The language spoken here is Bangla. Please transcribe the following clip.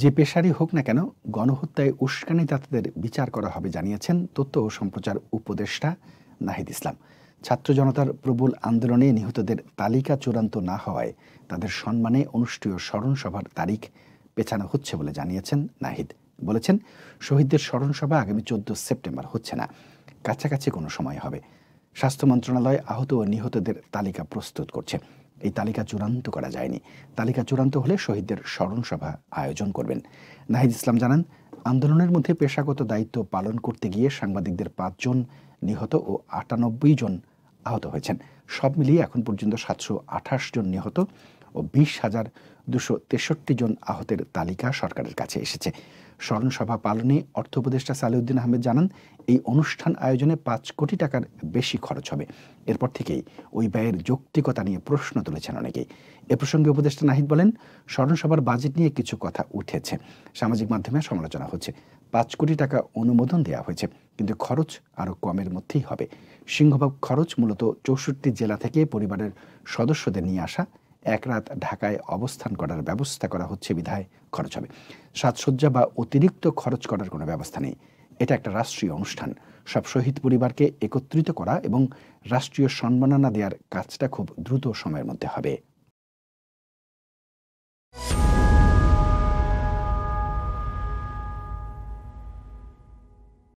যে পেশারই হোক না কেন, গণহত্যায় উস্কানিদাতাদের বিচার করা হবে জানিয়েছেন তথ্য ও সম্প্রচার উপদেষ্টা নাহিদ ইসলাম। ছাত্র জনতার প্রবল আন্দোলনে নিহতদের তালিকা চূড়ান্ত না হওয়ায় তাদের সম্মানে অনুষ্ঠেয় স্মরণ সভার তারিখ পেছানো হচ্ছে বলে জানিয়েছেন নাহিদ। বলেছেন, শহীদদের স্মরণ সভা আগামী 14 সেপ্টেম্বর হচ্ছে না, কাছাকাছি কোনো সময় হবে। স্বাস্থ্য মন্ত্রণালয় আহত ও নিহতদের তালিকা প্রস্তুত করছে। এই তালিকা চূড়ান্ত করা যায়নি। তালিকা চূড়ান্ত হলে শহীদদের স্মরণ সভা আয়োজন করবেন। নাহিদ ইসলাম জানান, আন্দোলনের মধ্যে পেশাগত দায়িত্ব পালন করতে গিয়ে সাংবাদিকদের ৫ জন নিহত ও ৯৮ জন আহত হয়েছেন। সব মিলিয়ে এখন পর্যন্ত ৭২৮ জন নিহত ও ২০,২৬৩ জন আহতের তালিকা সরকারের কাছে এসেছে। স্মরণ সভা পালনে অর্থ উপদেষ্টা সালেউদ্দিন আহমেদ জানান, এই অনুষ্ঠান আয়োজনে ৫ কোটি টাকার বেশি খরচ হবে। এরপর থেকেই ওই ব্যয়ের যৌক্তিকতা নিয়ে প্রশ্ন তুলেছেন অনেকেই। এ প্রসঙ্গে উপদেষ্টা নাহিদ বলেন, স্মরণ সভার বাজেট নিয়ে কিছু কথা উঠেছে, সামাজিক মাধ্যমে সমালোচনা হচ্ছে। ৫ কোটি টাকা অনুমোদন দেওয়া হয়েছে, কিন্তু খরচ আরও কমের মধ্যেই হবে। সিংহভাগ খরচ মূলত ৬৪ জেলা থেকে পরিবারের সদস্যদের নিয়ে আসা। এক রাত ঢাকায় অবস্থান করার ব্যবস্থা করা হচ্ছে বিধায় খরচ হবে। সাজসজ্জা বা অতিরিক্ত খরচ করার কোনো ব্যবস্থা নেই। এটা একটা রাষ্ট্রীয় অনুষ্ঠান। সব শহীদ পরিবারকে একত্রিত করা এবং রাষ্ট্রীয় সম্মাননা দেওয়ার কাজটা খুব দ্রুত সময়ের মধ্যে হবে।